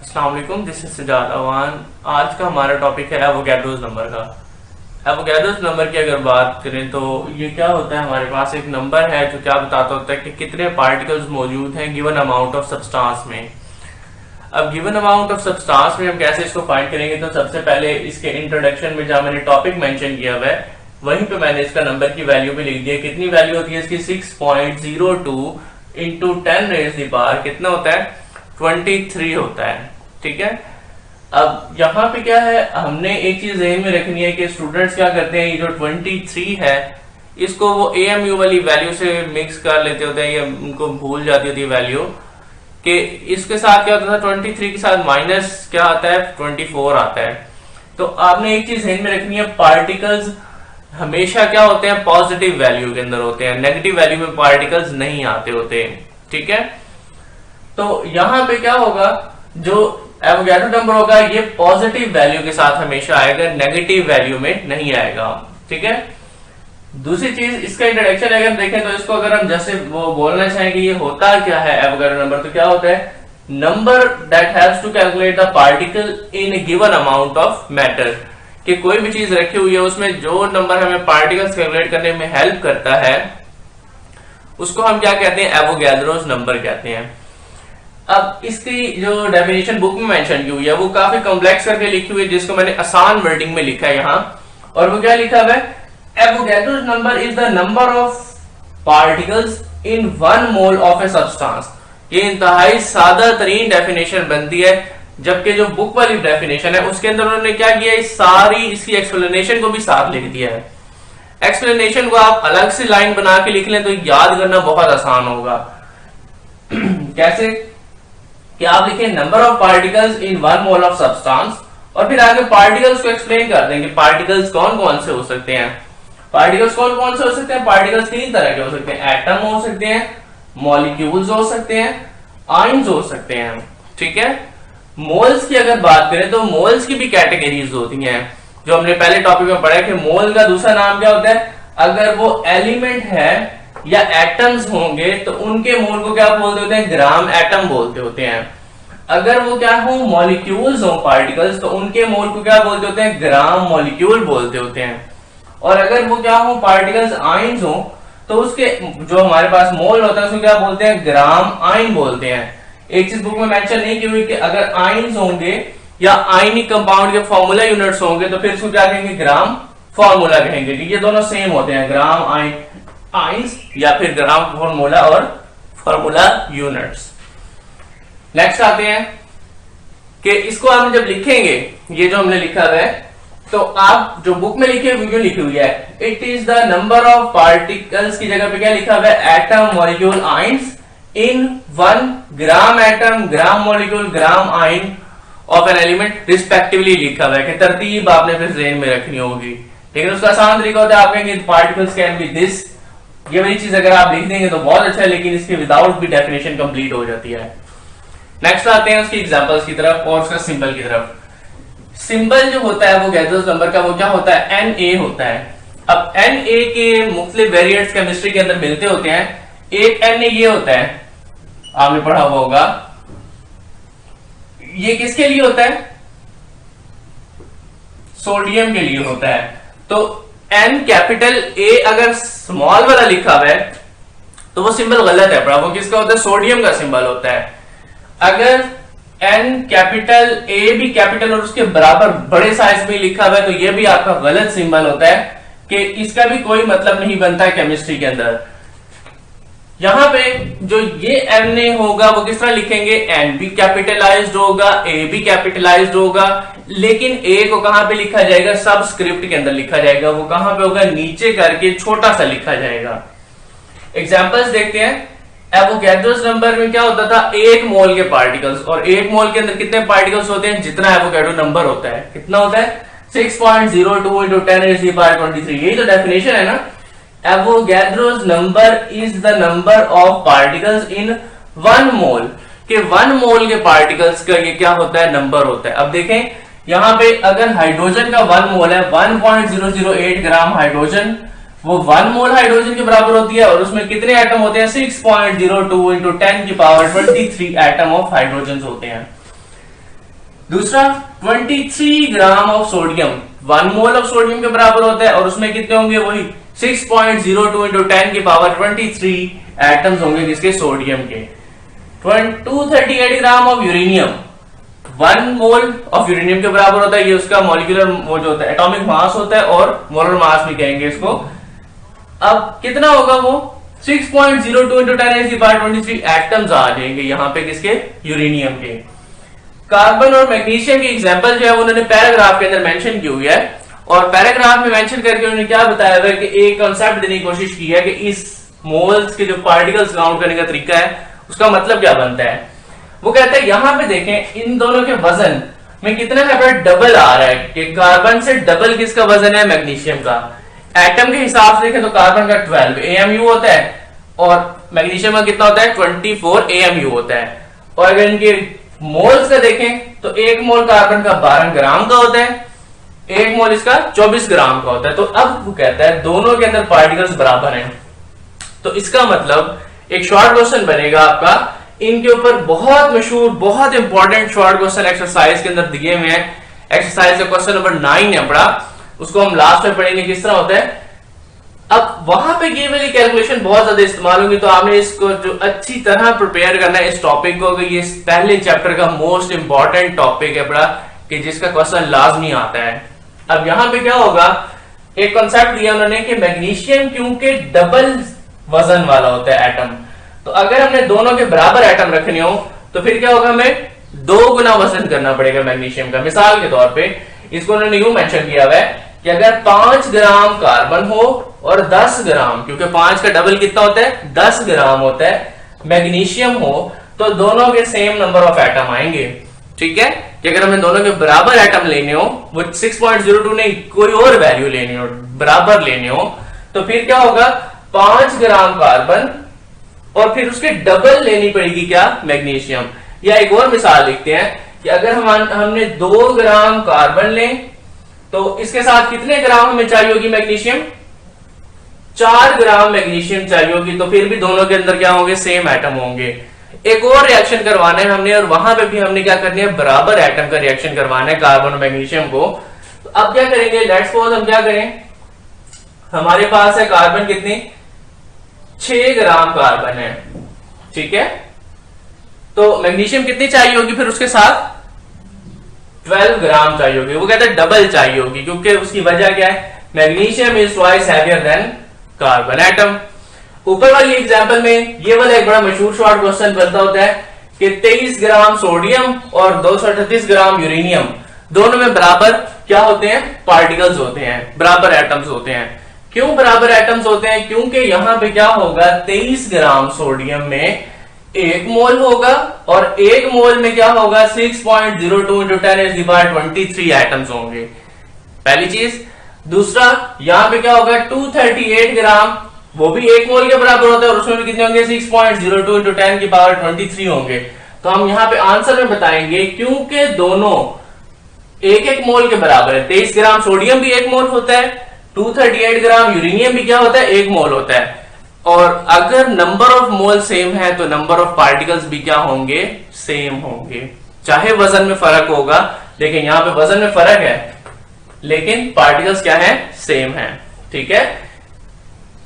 अस्सलाम वालेकुम, this is Sajjad Awan. आज का हमारा टॉपिक है एवोगैड्रोस नंबर का। एवोगैड्रोस नंबर की अगर बात करें तो ये क्या होता है, हमारे पास एक नंबर है जो क्या बताता होता है कि कितने पार्टिकल्स मौजूद हैं गिवन अमाउंट ऑफ सब्सटेंस में। अब गिवन अमाउंट ऑफ सब्सटेंस में हम कैसे इसको फाइंड करेंगे, तो सबसे पहले इसके इंट्रोडक्शन में जहां मैंने टॉपिक मेंशन किया हुआ है वहीं पे मैंने इसका नंबर की वैल्यू भी लिख दी है। कितनी वैल्यू होती है इसकी? 6.02 इंटू 10 रेज़ दी पावर कितना होता है? 23 होता है। ठीक है, अब यहाँ पे क्या है, हमने एक चीज ध्यान में रखनी है कि स्टूडेंट्स क्या करते हैं, ये जो 23 है इसको वो AMU वाली वैल्यू से मिक्स कर लेते होते हैं, या उनको भूल जाती होती है वैल्यू कि इसके साथ क्या होता था, 23 के साथ माइनस क्या आता है, 24 आता है। तो आपने एक चीज ध्यान में रखनी है, पार्टिकल्स हमेशा क्या होते हैं, पॉजिटिव वैल्यू के अंदर होते हैं, नेगेटिव वैल्यू में पार्टिकल्स नहीं आते होते। ठीक है, तो यहां पे क्या होगा, जो एवोगैड्रो नंबर होगा ये पॉजिटिव वैल्यू के साथ हमेशा आएगा, नेगेटिव वैल्यू में नहीं आएगा। ठीक है, दूसरी चीज इसका इंट्रोडक्शन अगर देखें तो इसको अगर हम जैसे वो बोलना चाहें कि ये होता क्या है एवोगैड्रो नंबर, तो क्या होता है, number that has to calculate the particle in a given amount of matter. कि कोई भी चीज रखी हुई है उसमें जो नंबर हमें पार्टिकल्स कैलकुलेट करने में हेल्प करता है उसको हम क्या कहते हैं, एवोगैड्रोस नंबर कहते हैं। अब इसकी जो डेफिनेशन बुक में मेंशन की हुई है वो काफी कॉम्प्लेक्स करके लिखी हुई है, जिसको मैंने आसान वर्डिंग में लिखा है यहाँ। और वो क्या लिखा हुआ है, Avogadro's number is the number of particles in 1 mole of a substance. ये इंतहाई सादा तरीन डेफिनेशन बनती है, जबकि जो बुक वाली डेफिनेशन है उसके अंदर उन्होंने क्या किया, इस सारी इसकी एक्सप्लेनेशन को भी साथ लिख दिया है। एक्सप्लेनेशन को आप अलग से लाइन बना के लिख लें तो याद करना बहुत आसान होगा। कैसे कि आप लिखें number of particles in 1 mole of substance, और फिर आगे पार्टिकल्स को एक्सप्लेन कर देंगे। पार्टिकल्स कौन कौन से हो सकते हैं, पार्टिकल्स कौन कौन से हो सकते हैं, पार्टिकल्स 3 तरह के हो सकते हैं, एटम हो सकते हैं, मॉलिक्यूल्स हो सकते हैं, आयंस हो सकते हैं। ठीक है, मोल्स की अगर बात करें तो मोल्स की भी कैटेगरीज होती हैं, जो हमने पहले टॉपिक में पढ़ा है कि मोल का दूसरा नाम क्या होता है, अगर वो एलिमेंट है या एटम्स होंगे तो उनके मोल को क्या बोलते होते हैं, ग्राम एटम बोलते होते हैं। अगर वो क्या हो, मॉलिक्यूल्स हो, पार्टिकल्स, तो उनके मोल को क्या बोलते होते हैं, ग्राम मॉलिक्यूल बोलते होते हैं। और अगर वो क्या हो, पार्टिकल्स आयंस हो, तो उसके जो हमारे पास मोल होता है उसको क्या बोलते हैं, ग्राम आयन बोलते हैं। एक चीज बुक में मेंशन नहीं की हुई कि अगर आयंस होंगे या आयनिक कंपाउंड के फॉर्मूला यूनिट्स होंगे तो फिर उसको क्या कहेंगे, ग्राम फॉर्मूला कहेंगे। ये दोनों सेम होते हैं, ग्राम आयंस या फिर ग्राम फॉर्मूला और फॉर्मूला यूनिट्स। नेक्स्ट आते हैं कि इसको हम जब लिखेंगे, ये जो हमने लिखा है तो आप जो बुक में लिखे हुए क्यों लिखी हुई है, it is the number of particles की जगह पे क्या लिखा हुआ है, atom molecule ions in 1 gram atom gram molecule gram ion of an element respectively लिखा हुआ है, कि तरतीब आपने फिर ज़हन में रखनी होगी। लेकिन उसका आसान तरीका होता है, आप कहेंगे पार्टिकल्स कैन बी दिस, ये वाली चीज अगर आप लिख देंगे तो बहुत अच्छा है, लेकिन इसके विदाउट भी डेफिनेशन कंप्लीट हो जाती है। नेक्स्ट आते हैं उसकी एग्जांपल्स की तरफ और उसका सिंबल की तरफ। सिंबल जो होता है वो गैड्रोस नंबर का वो क्या होता है, Na होता है। अब Na के मुख्तलिफ वेरिएंट्स केमिस्ट्री के अंदर मिलते होते हैं। एक Na ये होता है, आपने पढ़ा हुआ होगा, ये किसके लिए होता है, सोडियम के लिए होता है। तो N कैपिटल A अगर स्मॉल वाला लिखा हुआ है तो वो सिंबल गलत है, वो किसका होता है, सोडियम का सिंबल होता है। अगर N कैपिटल A भी कैपिटल और उसके बराबर बड़े साइज में लिखा हुआ है तो ये भी आपका गलत सिंबल होता है, कि इसका भी कोई मतलब नहीं बनता है केमिस्ट्री के अंदर। यहां पे जो ये Na होगा वो किस तरह लिखेंगे, N भी कैपिटलाइज्ड होगा, A भी कैपिटलाइज्ड होगा, लेकिन A को कहां पे लिखा जाएगा, सबस्क्रिप्ट के अंदर लिखा जाएगा। वो कहां पे होगा, नीचे करके छोटा सा लिखा जाएगा। एग्जांपल्स देखते हैं। एवोगैड्रोस नंबर में क्या होता था, 1 मोल के पार्टिकल्स, और 1 मोल के अंदर कितने पार्टिकल्स होते हैं, जितना एवोगैड्रो नंबर होता है, कितना होता है, 6.02 into 10 raised to the power 23। यही तो डेफिनेशन है ना, Avogadro's number is the number of particles in 1 मोल, के 1 मोल के पार्टिकल्स का ये क्या होता है, नंबर होता है। अब देखें यहां पे अगर हाइड्रोजन का 1 मोल है, 1.008 ग्राम हाइड्रोजन, वो 1 मोल हाइड्रोजन के बराबर होती है, और उसमें कितने एटम होते हैं, 6.02 into 10 की पावर 23 एटम ऑफ हाइड्रोजन होते हैं। दूसरा 23 gram of sodium, 1 mole of sodium के बराबर होता है और उसमें कितने होंगे, वही 6.02 इंटू 10 की पावर 23 एटम्स होंगे किसके, सोडियम के। 238 gram of uranium, 1 mole of uranium के बराबर होता है, ये उसका मॉलिक्यूलर वो जो होता है एटॉमिक मास होता है और मोलर मास भी कहेंगे इसको। अब कितना होगा वो 6.02 इंटू 10 की पावर 23 एटम्स आ जाएंगे यहाँ पे किसके, यूरेनियम के। कार्बन और मैग्नीशियम की एग्जांपल जो है वो उन्होंने पैराग्राफ के अंदर मेंशन की हुई है और पैराग्राफ में मेंशन करके उन्होंने क्या बताया हुआ है कि एक कॉन्सेप्ट देने की कोशिश की है कि इस मोल्स के जो पार्टिकल्स काउंट करने का तरीका है उसका मतलब क्या बनता है। वो कहता है यहाँ पे देखें इन दोनों के वजन में कितना डबल आ रहा है कि कार्बन से डबल किसका वजन है, मैग्नीशियम का। एटम के हिसाब से देखें तो कार्बन का 12 AMU होता है और मैग्नीशियम का कितना होता है, 24 AMU होता है। और अगर इनके मोल्स का देखें तो 1 मोल कार्बन का 12 ग्राम का होता है, 1 मोल इसका 24 ग्राम का होता है। तो अब वो कहता है दोनों के अंदर पार्टिकल्स बराबर हैं, तो इसका मतलब एक शॉर्ट क्वेश्चन बनेगा आपका इनके ऊपर, बहुत मशहूर बहुत इंपॉर्टेंट शॉर्ट क्वेश्चन एक्सरसाइज के अंदर दिए हुए हैं। एक्सरसाइज का क्वेश्चन नंबर 9 है बड़ा, उसको हम लास्ट में पढ़ेंगे किस तरह होता है। अब वहां पे ये वाली कैलकुलेशन बहुत ज्यादा इस्तेमाल होगी, तो आपने इसको जो अच्छी तरह प्रिपेयर करना है इस टॉपिक को, ये पहले चैप्टर का मोस्ट इंपॉर्टेंट टॉपिक है बड़ा, कि जिसका क्वेश्चन लाजमी आता है। अब यहाँ पे क्या होगा, एक कॉन्सेप्ट दिया उन्होंने कि मैग्नीशियम क्योंकि डबल वजन वाला होता है एटम, तो अगर हमने दोनों के बराबर एटम रखने हो तो फिर क्या होगा, हमें 2 गुना वजन करना पड़ेगा मैग्नीशियम का। मिसाल के तौर पे इसको उन्होंने यूं मेंशन किया हुआ है कि अगर 5 ग्राम कार्बन हो और 10 ग्राम, क्योंकि 5 का डबल कितना होता है 10 ग्राम होता है, मैग्नीशियम हो तो दोनों के सेम नंबर ऑफ एटम आएंगे। ठीक है, कि अगर हमें दोनों के बराबर एटम लेने हो, वो 6.02 नहीं कोई और वैल्यू लेनी हो, बराबर लेने हो, तो फिर क्या होगा 5 ग्राम कार्बन और फिर उसके डबल लेनी पड़ेगी क्या, मैग्नीशियम। या एक और मिसाल लिखते हैं कि अगर हमने 2 ग्राम कार्बन लें तो इसके साथ कितने ग्राम हमें चाहिए होगी मैग्नीशियम, 4 ग्राम मैग्नीशियम चाहिए होगी, तो फिर भी दोनों के अंदर क्या होंगे, सेम एटम होंगे। एक और रिएक्शन करवाना है हमने और वहां पे भी हमने क्या करनी है, बराबर एटम का रिएक्शन करवाना है कार्बन और मैग्नीशियम को। तो अब क्या करेंगे, लेट्स सपोज हम क्या करें, हमारे पास है कार्बन कितनी 6 ग्राम कार्बन है, ठीक है, तो मैग्नीशियम कितनी चाहिए होगी फिर उसके साथ 12 ग्राम चाहिए होगी। वो कहता है डबल चाहिए होगी, क्योंकि उसकी वजह क्या है, magnesium is twice heavier than carbon atom. ऊपर वाली एग्जांपल में ये वाला एक बड़ा मशहूर शॉर्ट क्वेश्चन बनता होता है कि 23 ग्राम सोडियम और 238 ग्राम यूरेनियम दोनों में बराबर क्या होते हैं, पार्टिकल्स होते हैं, बराबर एटम्स होते हैं। क्यों बराबर एटम्स होते हैं, क्योंकि यहां पे क्या होगा 23 ग्राम सोडियम में 1 मोल होगा और 1 मोल में क्या होगा 6.02 इंटू 10⁻23 एटम्स होंगे, पहली चीज। दूसरा यहां पे क्या होगा 238 ग्राम, वो भी 1 मोल के बराबर होता है और उसमें भी कितने होंगे 6.02 इंटू 10⁻23 होंगे। तो हम यहाँ पे आंसर में बताएंगे क्योंकि दोनों 1-1 मोल के बराबर है। 23 ग्राम सोडियम भी 1 मोल होता है, 238 ग्राम यूरेनियम भी क्या होता है 1 मोल होता है। और अगर नंबर ऑफ मोल सेम है तो नंबर ऑफ पार्टिकल्स भी क्या होंगे, सेम होंगे। चाहे वजन में फर्क होगा, लेकिन यहाँ पे वजन में फर्क है लेकिन पार्टिकल्स क्या है, सेम है। ठीक है।